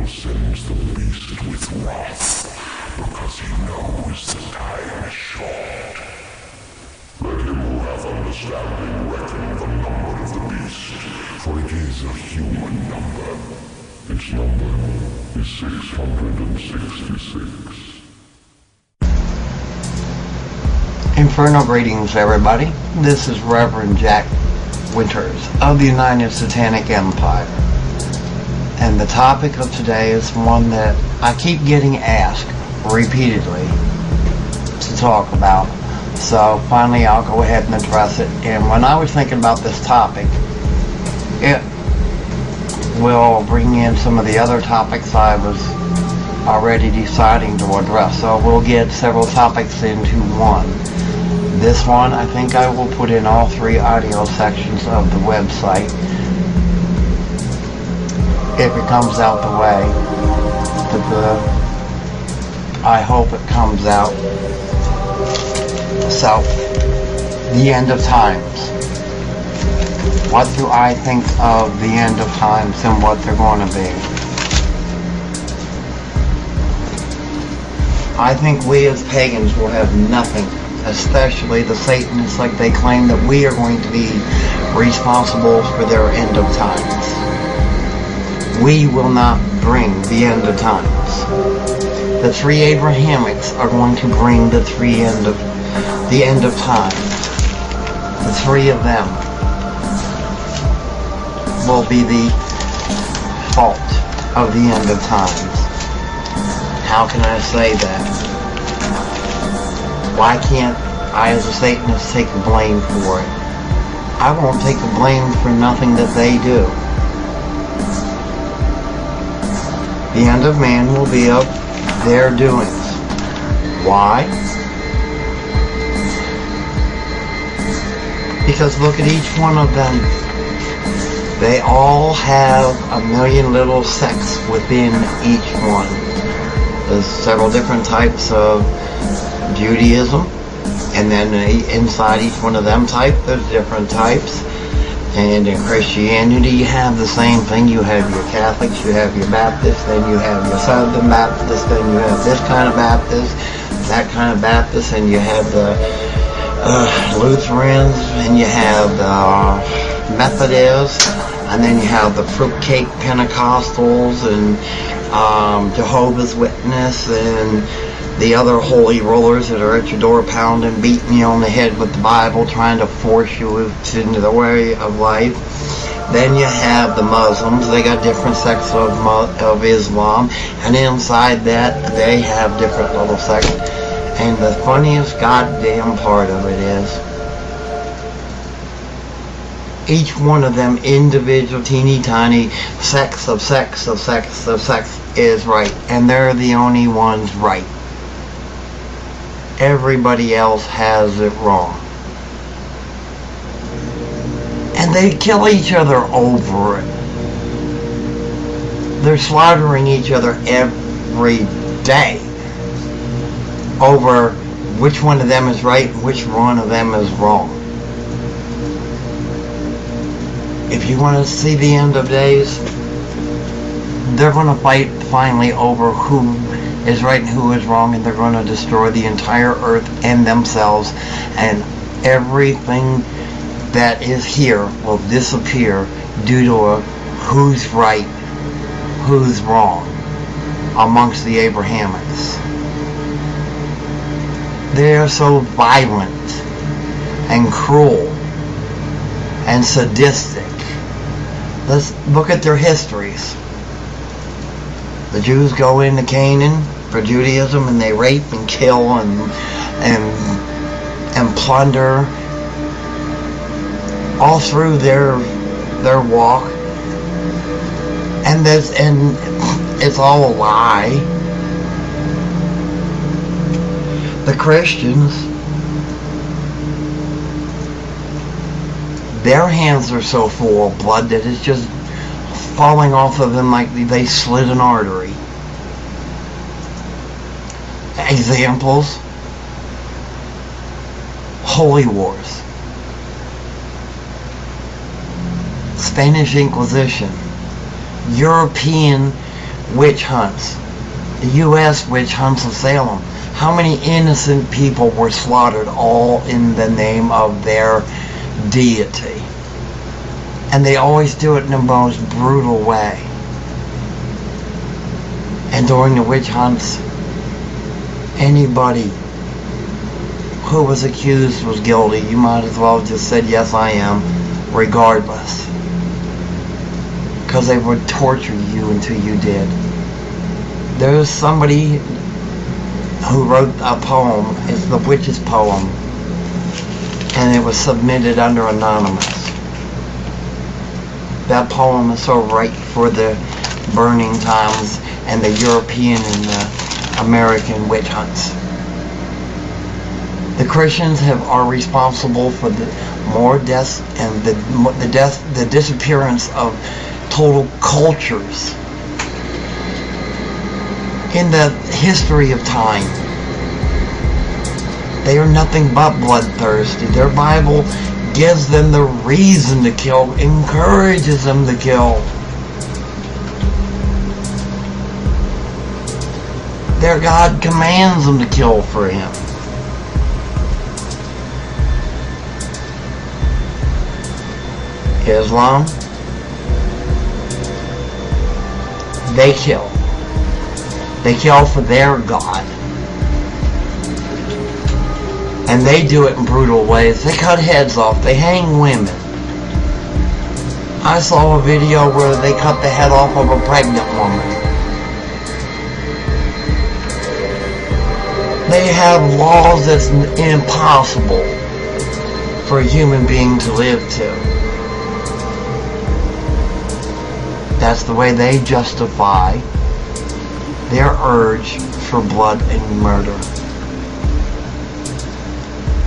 sends the beast with wrath, because he knows the time is short. Let him who hath understanding reckon the number of the beast, for it is a human number. Its number is 666. Infernal greetings, everybody. This is Reverend Jack Winters of the United Satanic Empire. And the topic of today is one that I keep getting asked repeatedly to talk about. So finally I'll go ahead and address it. And when I was thinking about this topic, it will bring in some of the other topics I was already deciding to address. So we'll get several topics into one. This one, I think I will put in all three audio sections of the website if it comes out the way that I hope it comes out. So, the end of times. What do I think of the end of times and what they're going to be? I think we as pagans will have nothing, especially the Satanists, like they claim that we are going to be responsible for their end of times. We will not bring the end of times. The three Abrahamics are going to bring the end of time. The three of them will be the fault of the end of times. How can I say that? Why can't I as a Satanist take the blame for it? I won't take the blame for nothing that they do. The end of man will be of their doings. Why? Because look at each one of them. They all have a million little sects within each one. There's several different types of Judaism, and then inside each one of them there's different types. And in Christianity you have the same thing. You have your Catholics, you have your Baptists, then you have your Southern Baptists, then you have this kind of Baptist, that kind of Baptist, and you have the Lutherans, and you have the Methodists, and then you have the fruitcake Pentecostals, and Jehovah's Witness, and the other holy rollers that are at your door pounding, beating you on the head with the Bible, trying to force you into the way of life. Then you have the Muslims. They got different sects of Islam, and inside that they have different little sects. And the funniest goddamn part of it is, each one of them individual teeny tiny sects of sects of sects of sects is right, and they're the only ones right. Everybody else has it wrong. And they kill each other over it. They're slaughtering each other every day over which one of them is right and which one of them is wrong. If you want to see the end of days, they're going to fight finally over who is right and who is wrong, and they're going to destroy the entire earth and themselves, and everything that is here will disappear due to who's right, who's wrong amongst the Abrahamics. They are so violent and cruel and sadistic. Let's look at their histories. The Jews go into Canaan for Judaism, and they rape and kill and plunder all through their walk, and it's all a lie. The Christians, their hands are so full of blood that it's just falling off of them like they slit an artery. Examples: Holy Wars, Spanish Inquisition, European witch hunts. The U.S. witch hunts of Salem. How many innocent people were slaughtered all in the name of their deity? And they always do it in the most brutal way. And during the witch hunts, anybody who was accused was guilty. You might as well have just said, yes, I am, regardless. Because they would torture you until you did. There's somebody who wrote a poem. It's the witch's poem. And it was submitted under anonymous. That poem is so right for the burning times and the European and the American witch hunts. The Christians are responsible for the more deaths and the disappearance of total cultures in the history of time. They are nothing but bloodthirsty. Their Bible gives them the reason to kill, encourages them to kill. Their God commands them to kill for Him. Islam, they kill. They kill for their God. And they do it in brutal ways. They cut heads off. They hang women. I saw a video where they cut the head off of a pregnant woman. They have laws that's impossible for a human being to live to. That's the way they justify their urge for blood and murder.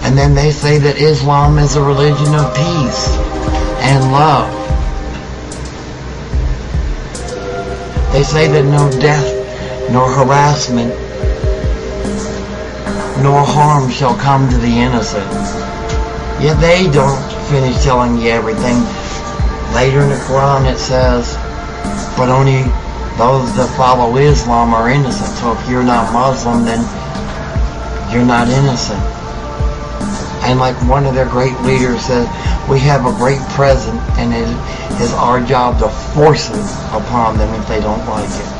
And then they say that Islam is a religion of peace and love. They say that no death, nor harassment, nor harm shall come to the innocent. Yet they don't finish telling you everything. Later in the Quran it says, but only those that follow Islam are innocent. So if you're not Muslim, then you're not innocent. And like one of their great leaders said, we have a great present, and it is our job to force it upon them if they don't like it.